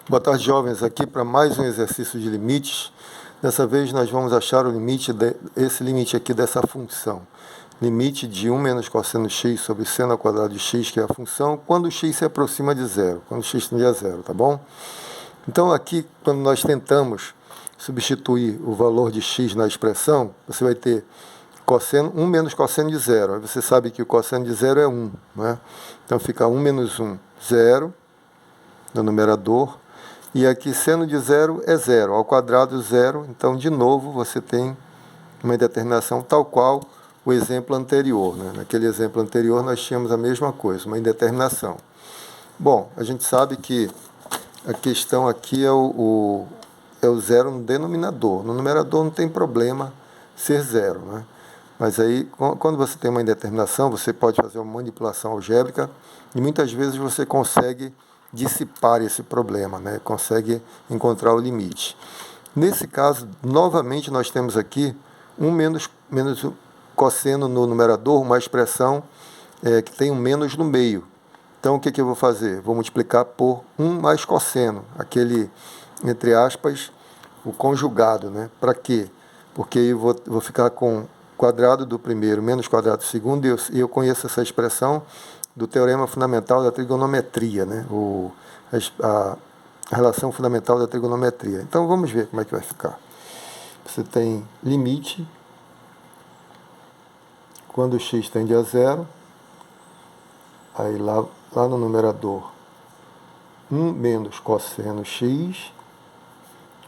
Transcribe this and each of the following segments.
Boa tarde, jovens, aqui para mais um exercício de limites. Dessa vez nós vamos achar o limite, esse limite aqui dessa função. Limite de 1 menos cosseno x sobre seno ao quadrado de x, que é a função, quando x se aproxima de zero, quando x tende a zero, tá bom? Então aqui, quando nós tentamos substituir o valor de x na expressão, você vai ter cosseno, 1 menos cosseno de zero. Aí você sabe que o cosseno de zero é 1, né? Então fica 1 menos 1, 0, no numerador. E aqui seno de zero é zero, ao quadrado zero, então de novo você tem uma indeterminação tal qual o exemplo anterior, né? Naquele exemplo anterior nós tínhamos a mesma coisa, uma indeterminação. Bom, a gente sabe que a questão aqui é o zero no denominador. No numerador não tem problema ser zero, né? Mas aí, quando você tem uma indeterminação, você pode fazer uma manipulação algébrica e muitas vezes você consegue dissipar esse problema, né? Consegue encontrar o limite. Nesse caso, novamente, nós temos aqui 1 menos cosseno no numerador, uma expressão que tem um menos no meio. Então, o que eu vou fazer? Vou multiplicar por 1 mais cosseno, aquele, entre aspas, o conjugado, né? Para quê? Porque eu vou ficar com quadrado do primeiro menos quadrado do segundo, e eu conheço essa expressão do teorema fundamental da trigonometria, né? A relação fundamental da trigonometria. Então, vamos ver como é que vai ficar. Você tem limite, quando x tende a zero, aí lá no numerador, 1 menos cosseno x.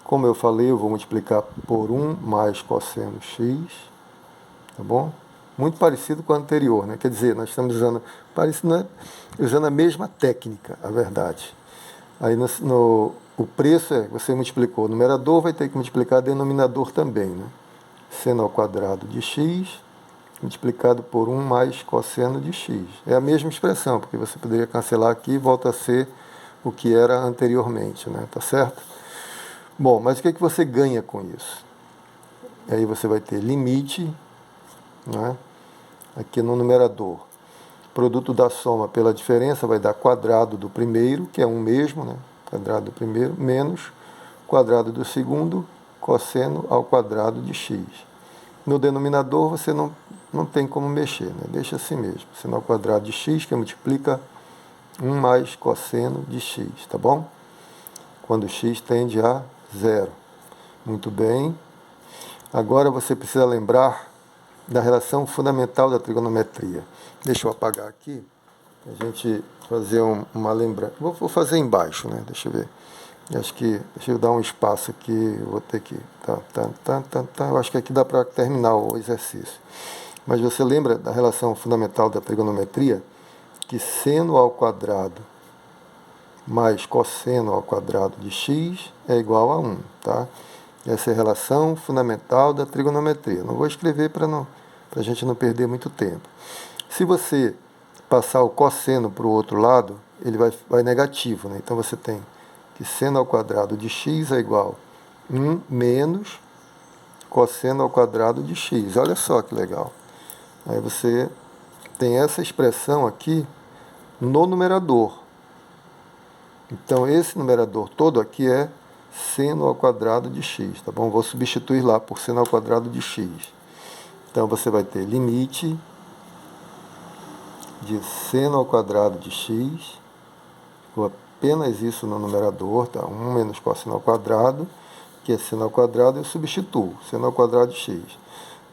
Como eu falei, eu vou multiplicar por 1 mais cosseno x, tá bom? Muito parecido com o anterior, né? Quer dizer, nós estamos usando a mesma técnica, a verdade. Aí o preço você multiplicou o numerador, vai ter que multiplicar o denominador também, né? Seno ao quadrado de x multiplicado por 1 mais cosseno de x. É a mesma expressão, porque você poderia cancelar aqui e volta a ser o que era anteriormente, né? Tá certo? Bom, mas o que você ganha com isso? Aí você vai ter limite, né? Aqui no numerador, produto da soma pela diferença vai dar quadrado do primeiro, que é 1 mesmo, né? Quadrado do primeiro, menos quadrado do segundo, cosseno ao quadrado de x. No denominador você não tem como mexer, né? Deixa assim mesmo, seno ao quadrado de x, que multiplica 1 mais cosseno de x, tá bom? Quando x tende a zero. Muito bem. Agora você precisa lembrar da relação fundamental da trigonometria. Deixa eu apagar aqui, a gente fazer uma lembrança. Vou fazer embaixo, né? Deixa eu ver. Deixa eu dar um espaço aqui, eu vou ter que... Eu acho que aqui dá para terminar o exercício. Mas você lembra da relação fundamental da trigonometria? Que seno ao quadrado mais cosseno ao quadrado de x é igual a 1, tá? Essa é a relação fundamental da trigonometria. Não vou escrever para a gente não perder muito tempo. Se você passar o cosseno para o outro lado, ele vai negativo, né? Então você tem que seno ao quadrado de x é igual a 1 menos cosseno ao quadrado de x. Olha só que legal. Aí você tem essa expressão aqui no numerador. Então esse numerador todo aqui é seno ao quadrado de x, tá bom? Vou substituir lá por seno ao quadrado de x. Então você vai ter limite de seno ao quadrado de x, vou apenas isso no numerador, tá? 1 menos cosseno ao quadrado, que é seno ao quadrado, eu substituo, seno ao quadrado de x.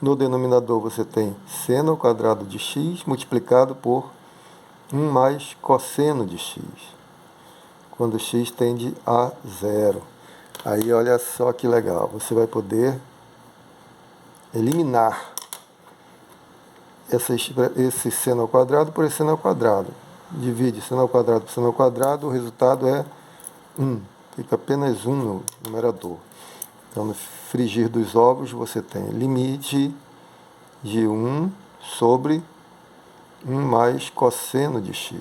No denominador você tem seno ao quadrado de x multiplicado por 1 mais cosseno de x, quando x tende a zero. Aí olha só que legal, você vai poder eliminar esse seno ao quadrado por esse seno ao quadrado. Divide seno ao quadrado por seno ao quadrado, o resultado é 1. Fica apenas 1 no numerador. Então, no frigir dos ovos, você tem limite de 1 sobre 1 mais cosseno de x,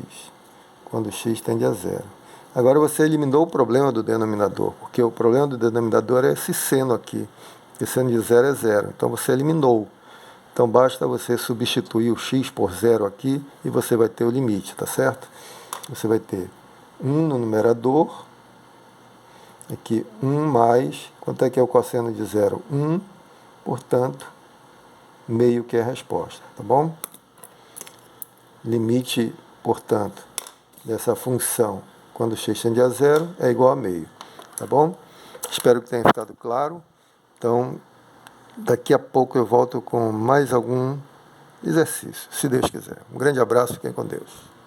quando x tende a zero. Agora você eliminou o problema do denominador, porque o problema do denominador é esse seno aqui. Esse seno de zero é zero, então você eliminou. Então basta você substituir o x por zero aqui e você vai ter o limite, tá certo? Você vai ter 1 no numerador Aqui 1 mais, quanto é que é o cosseno de 0? 1, portanto, meio que é a resposta, tá bom? Limite, portanto, dessa função quando x tende a 0 é igual a meio, tá bom? Espero que tenha ficado claro. Então, daqui a pouco eu volto com mais algum exercício, se Deus quiser. Um grande abraço, fiquem com Deus.